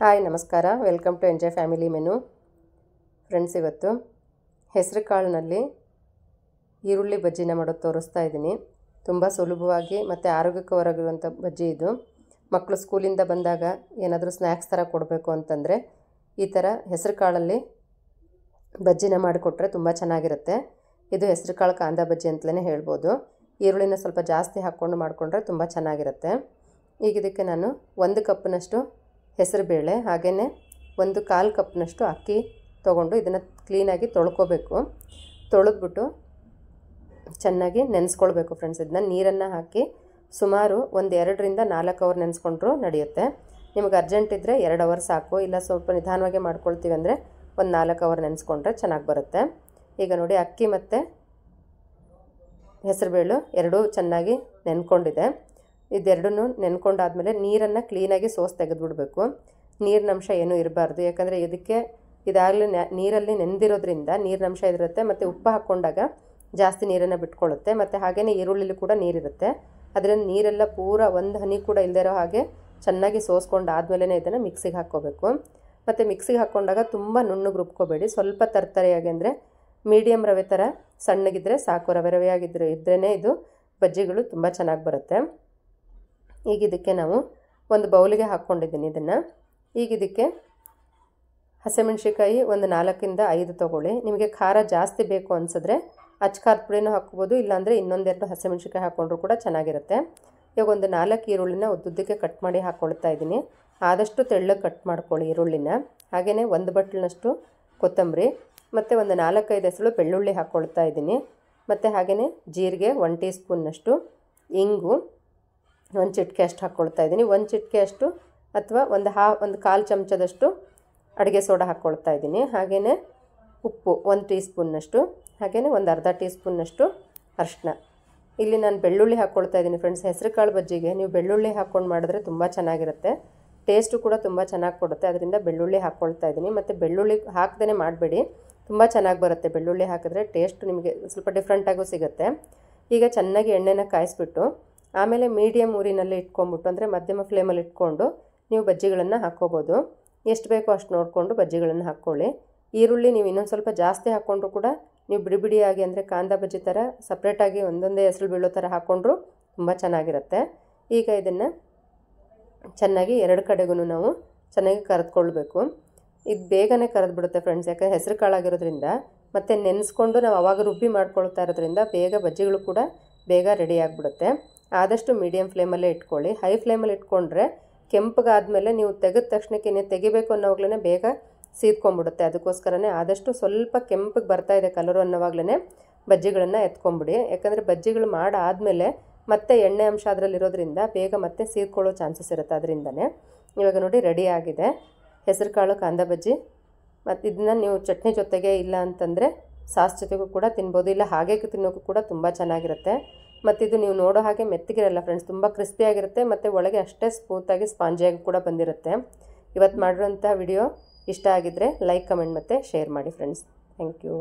Hi ನಮಸ್ಕಾರ, welcome to enjoy family menu. Friends, ಇವತ್ತು ಹೆಸರು ಕಾಳಿನಲ್ಲಿ ಈರುಳ್ಳಿ ಬಜ್ಜಿನ ಮಾಡೋದು ತೋರಿಸ್ತಾ ಇದ್ದೀನಿ. ತುಂಬ ಸುಲಭವಾಗಿ ಮತ್ತು ಆರೋಗ್ಯಕರವಾಗಿರುವಂಥ ಬಜ್ಜಿ ಇದು. ಮಕ್ಕಳು ಸ್ಕೂಲಿಂದ ಬಂದಾಗ ಏನಾದರೂ ಸ್ನ್ಯಾಕ್ಸ್ ಥರ ಕೊಡಬೇಕು ಅಂತಂದರೆ ಈ ಥರ ಹೆಸರು ಕಾಳಲ್ಲಿ ಬಜ್ಜಿನ ಮಾಡಿಕೊಟ್ರೆ ತುಂಬ ಚೆನ್ನಾಗಿರುತ್ತೆ. ಇದು ಹೆಸರು ಕಾಳು ಕಾಂದ ಬಜ್ಜಿ ಅಂತಲೇ ಹೇಳ್ಬೋದು. ಈರುಳ್ಳಿನ ಸ್ವಲ್ಪ ಜಾಸ್ತಿ ಹಾಕ್ಕೊಂಡು ಮಾಡಿಕೊಂಡ್ರೆ ತುಂಬ ಚೆನ್ನಾಗಿರುತ್ತೆ. ಈಗ ಇದಕ್ಕೆ ನಾನು 1 ಕಪ್ನಷ್ಟು ಹೆಸರು ಬೇಳೆ, ಹಾಗೆಯೇ 1/4 ಕಪ್ನಷ್ಟು ಅಕ್ಕಿ ತೊಗೊಂಡು ಇದನ್ನು ಕ್ಲೀನಾಗಿ ತೊಳ್ಕೊಬೇಕು. ತೊಳೆದ್ಬಿಟ್ಟು ಚೆನ್ನಾಗಿ ನೆನೆಸ್ಕೊಳ್ಬೇಕು ಫ್ರೆಂಡ್ಸ್. ಇದನ್ನ ನೀರನ್ನು ಹಾಕಿ ಸುಮಾರು 2ರಿಂದ 4 ಅವರ್ ನೆನೆಸ್ಕೊಂಡ್ರೂ ನಡೆಯುತ್ತೆ. ನಿಮಗೆ ಅರ್ಜೆಂಟ್ ಇದ್ದರೆ 2 ಅವರ್ ಸಾಕು, ಇಲ್ಲ ಸ್ವಲ್ಪ ನಿಧಾನವಾಗಿ ಮಾಡ್ಕೊಳ್ತೀವಿ ಅಂದರೆ 4 ಅವರ್ ನೆನೆಸ್ಕೊಂಡ್ರೆ ಚೆನ್ನಾಗಿ ಬರುತ್ತೆ. ಈಗ ನೋಡಿ, ಅಕ್ಕಿ ಮತ್ತು ಹೆಸರುಬೇಳೆ ಎರಡೂ ಚೆನ್ನಾಗಿ ನೆನ್ಕೊಂಡಿದೆ. ಇದೆರಡನ್ನೂ ನೆನ್ಕೊಂಡಾದಮೇಲೆ ನೀರನ್ನು ಕ್ಲೀನಾಗಿ ಸೋಸಿ ತೆಗೆದುಬಿಡಬೇಕು. ನೀರಿನಂಶ ಏನೂ ಇರಬಾರ್ದು, ಯಾಕಂದರೆ ಇದಕ್ಕೆ ಇದಾಗಲೇ ನೀರಲ್ಲಿ ನೆನೆದಿರೋದ್ರಿಂದ ನೀರಿನಂಶ ಇರುತ್ತೆ. ಮತ್ತು ಉಪ್ಪು ಹಾಕ್ಕೊಂಡಾಗ ಜಾಸ್ತಿ ನೀರನ್ನು ಬಿಟ್ಕೊಳ್ಳುತ್ತೆ. ಮತ್ತು ಹಾಗೆಯೇ ಈರುಳ್ಳಿಲಿ ಕೂಡ ನೀರಿರುತ್ತೆ. ಅದರಿಂದ ನೀರೆಲ್ಲ ಪೂರ ಒಂದು ಹನಿ ಕೂಡ ಇಲ್ಲದೇ ಇರೋ ಹಾಗೆ ಚೆನ್ನಾಗಿ ಸೋಸ್ಕೊಂಡು ಆದಮೇಲೆ ಇದನ್ನು ಮಿಕ್ಸಿಗೆ ಹಾಕ್ಕೋಬೇಕು. ಮತ್ತು ಮಿಕ್ಸಿಗೆ ಹಾಕ್ಕೊಂಡಾಗ ತುಂಬ ನುಣ್ಣಗೆ ರುಬ್ಕೋಬೇಡಿ, ಸ್ವಲ್ಪ ತರ್ತರೆಯಾಗಿ, ಅಂದರೆ ಮೀಡಿಯಮ್ ರವೆ ಥರ ಸಣ್ಣಗಿದ್ದರೆ ಸಾಕು. ರವೆಯಾಗಿದ್ದರೆ ಇದು ಬಜ್ಜಿಗಳು ತುಂಬ ಚೆನ್ನಾಗಿ ಬರುತ್ತೆ. ಈಗ ಇದಕ್ಕೆ ನಾವು ಒಂದು ಬೌಲಿಗೆ ಹಾಕ್ಕೊಂಡಿದ್ದೀನಿ ಇದನ್ನು. ಈಗ ಇದಕ್ಕೆ ಹಸಿಮೆಣ್ಸಿಕಾಯಿ 4ರಿಂದ 5 ತೊಗೊಳ್ಳಿ. ನಿಮಗೆ ಖಾರ ಜಾಸ್ತಿ ಬೇಕು ಅನಿಸಿದ್ರೆ ಅಚ್ಕಾರದ ಪುಡಿನೂ ಹಾಕ್ಬೋದು, ಇಲ್ಲಾಂದರೆ ಇನ್ನೊಂದೆರಡು ಹಸಿಮೆಣ್ಸಿಕಾಯಿ ಹಾಕ್ಕೊಂಡ್ರೂ ಕೂಡ ಚೆನ್ನಾಗಿರುತ್ತೆ. ಈಗ 4 ಈರುಳ್ಳಿನ ಉದ್ದುದ್ದಕ್ಕೆ ಕಟ್ ಮಾಡಿ ಹಾಕ್ಕೊಳ್ತಾ ಇದ್ದೀನಿ. ಆದಷ್ಟು ತೆಳ್ಳಗೆ ಕಟ್ ಮಾಡ್ಕೊಳ್ಳಿ ಈರುಳ್ಳಿನ. ಹಾಗೆಯೇ 1 ಬಟ್ಲಿನಷ್ಟು ಕೊತ್ತಂಬರಿ ಮತ್ತು 4-5 ಹೆಸರು ಬೆಳ್ಳುಳ್ಳಿ ಹಾಕ್ಕೊಳ್ತಾ ಇದ್ದೀನಿ. ಮತ್ತು ಹಾಗೆಯೇ ಜೀರಿಗೆ 1 ಟೀ ಸ್ಪೂನ್ನಷ್ಟು, ಇಂಗು 1 ಚಿಟಿಕೆ ಅಷ್ಟು ಹಾಕ್ಕೊಳ್ತಾ ಇದ್ದೀನಿ. 1 ಚಿಟಿಕೆ ಅಷ್ಟು ಅಥವಾ ಒಂದು ಕಾಲು ಚಮಚದಷ್ಟು ಅಡುಗೆ ಸೋಡಾ ಹಾಕ್ಕೊಳ್ತಾ ಇದ್ದೀನಿ. ಹಾಗೆಯೇ ಉಪ್ಪು 1 ಟೀ ಸ್ಪೂನ್ನಷ್ಟು, ಹಾಗೆಯೇ ಅರ್ಧ ಟೀ ಸ್ಪೂನ್ನಷ್ಟು ಅರಿಶಿನ. ಇಲ್ಲಿ ನಾನು ಬೆಳ್ಳುಳ್ಳಿ ಹಾಕ್ಕೊಳ್ತಾ ಇದ್ದೀನಿ ಫ್ರೆಂಡ್ಸ್. ಹೆಸರು ಕಾಳು ಬಜ್ಜಿಗೆ ನೀವು ಬೆಳ್ಳುಳ್ಳಿ ಹಾಕ್ಕೊಂಡು ಮಾಡಿದ್ರೆ ತುಂಬ ಚೆನ್ನಾಗಿರುತ್ತೆ. ಟೇಸ್ಟು ಕೂಡ ತುಂಬ ಚೆನ್ನಾಗಿ ಕೊಡುತ್ತೆ. ಅದರಿಂದ ಬೆಳ್ಳುಳ್ಳಿ ಹಾಕ್ಕೊಳ್ತಾ ಇದ್ದೀನಿ. ಮತ್ತು ಬೆಳ್ಳುಳ್ಳಿ ಹಾಕ್ದೇ ಮಾಡಬೇಡಿ, ತುಂಬ ಚೆನ್ನಾಗಿ ಬರುತ್ತೆ. ಬೆಳ್ಳುಳ್ಳಿ ಹಾಕಿದ್ರೆ ಟೇಸ್ಟು ನಿಮಗೆ ಸ್ವಲ್ಪ ಡಿಫ್ರೆಂಟಾಗೂ ಸಿಗುತ್ತೆ. ಈಗ ಚೆನ್ನಾಗಿ ಎಣ್ಣೆನ ಕಾಯಿಸ್ಬಿಟ್ಟು ಆಮೇಲೆ ಮೀಡಿಯಮ್ ಊರಿನಲ್ಲಿ ಇಟ್ಕೊಂಡ್ಬಿಟ್ಟು, ಅಂದರೆ ಮಧ್ಯಮ ಫ್ಲೇಮಲ್ಲಿ ಇಟ್ಕೊಂಡು ನೀವು ಬಜ್ಜಿಗಳನ್ನು ಹಾಕ್ಕೋಬೋದು. ಎಷ್ಟು ಬೇಕೋ ಅಷ್ಟು ನೋಡಿಕೊಂಡು ಬಜ್ಜಿಗಳನ್ನು ಹಾಕ್ಕೊಳ್ಳಿ. ಈರುಳ್ಳಿ ನೀವು ಇನ್ನೊಂದು ಸ್ವಲ್ಪ ಜಾಸ್ತಿ ಹಾಕ್ಕೊಂಡ್ರು ಕೂಡ ನೀವು ಬಿಡಿಯಾಗಿ, ಅಂದರೆ ಕಾಂದ ಬಜ್ಜಿ ಥರ ಸಪ್ರೇಟಾಗಿ ಒಂದೊಂದೇ ಹೆಸರು ಬೀಳೋ ಥರ ಹಾಕ್ಕೊಂಡ್ರು ತುಂಬ ಚೆನ್ನಾಗಿರುತ್ತೆ. ಈಗ ಇದನ್ನು ಚೆನ್ನಾಗಿ 2 ಕಡೆಗೂ ನಾವು ಚೆನ್ನಾಗಿ ಕರೆದುಕೊಳ್ಬೇಕು. ಇದು ಬೇಗನೆ ಕರೆದ್ಬಿಡುತ್ತೆ ಫ್ರೆಂಡ್ಸ್, ಯಾಕಂದರೆ ಹೆಸರು ಕಾಳಾಗಿರೋದ್ರಿಂದ ಮತ್ತು ನೆನೆಸ್ಕೊಂಡು ನಾವು ಆವಾಗ ರುಬ್ಬಿ ಮಾಡ್ಕೊಳ್ತಾ ಇರೋದ್ರಿಂದ ಬೇಗ ಬಜ್ಜಿಗಳು ಕೂಡ ಬೇಗ ರೆಡಿ ಆಗಿಬಿಡುತ್ತೆ. ಆದಷ್ಟು ಮೀಡಿಯಮ್ ಫ್ಲೇಮಲ್ಲೇ ಇಟ್ಕೊಳ್ಳಿ. ಹೈ ಫ್ಲೇಮಲ್ಲಿ ಇಟ್ಕೊಂಡ್ರೆ ಕೆಂಪಗಾದಮೇಲೆ ನೀವು ತೆಗೆದ ತಕ್ಷಣಕ್ಕೆ ನೀವು ತೆಗಿಬೇಕು ಅನ್ನೋವಾಗಲೇ ಬೇಗ ಸೀದ್ಕೊಂಡ್ಬಿಡುತ್ತೆ. ಅದಕ್ಕೋಸ್ಕರನೇ ಆದಷ್ಟು ಸ್ವಲ್ಪ ಕೆಂಪಗೆ ಬರ್ತಾಯಿದೆ ಕಲರು ಅನ್ನೋವಾಗಲೇ ಬಜ್ಜಿಗಳನ್ನು ಎತ್ಕೊಂಡ್ಬಿಡಿ. ಯಾಕಂದರೆ ಬಜ್ಜಿಗಳು ಮಾಡಾದಮೇಲೆ ಮತ್ತೆ ಎಣ್ಣೆ ಅಂಶ ಅದರಲ್ಲಿರೋದ್ರಿಂದ ಬೇಗ ಮತ್ತೆ ಸೀದ್ಕೊಳ್ಳೋ ಚಾನ್ಸಸ್ ಇರುತ್ತೆ. ಅದರಿಂದನೇ ಇವಾಗ ನೋಡಿ ರೆಡಿ ಆಗಿದೆ ಹೆಸರು ಕಾಳು ಕಾಂದ ಬಜ್ಜಿ. ಮತ್ತು ಇದನ್ನ ನೀವು ಚಟ್ನಿ ಜೊತೆಗೆ, ಇಲ್ಲ ಅಂತಂದರೆ ಸಾಸ್ ಜೊತೆಗೂ ಕೂಡ ತಿನ್ಬೋದು, ಇಲ್ಲ ಹಾಗೆ ತಿನ್ನೋಕ್ಕೂ ಕೂಡ ತುಂಬ ಚೆನ್ನಾಗಿರುತ್ತೆ. ಮತ್ತು ಇದು ನೀವು ನೋಡೋ ಹಾಗೆ ಮೆತ್ತಗಿರಲ್ಲ ಫ್ರೆಂಡ್ಸ್, ತುಂಬ ಕ್ರಿಸ್ಪಿಯಾಗಿರುತ್ತೆ. ಮತ್ತು ಒಳಗೆ ಅಷ್ಟೇ ಸ್ಮೂತಾಗಿ ಸ್ಪಾಂಜಿಯಾಗಿ ಕೂಡ ಬಂದಿರುತ್ತೆ. ಇವತ್ತು ಮಾಡಿರೋಂಥ ವಿಡಿಯೋ ಇಷ್ಟ ಆಗಿದ್ದರೆ ಲೈಕ್, ಕಮೆಂಟ್ ಮತ್ತು ಶೇರ್ ಮಾಡಿ ಫ್ರೆಂಡ್ಸ್. Thank you.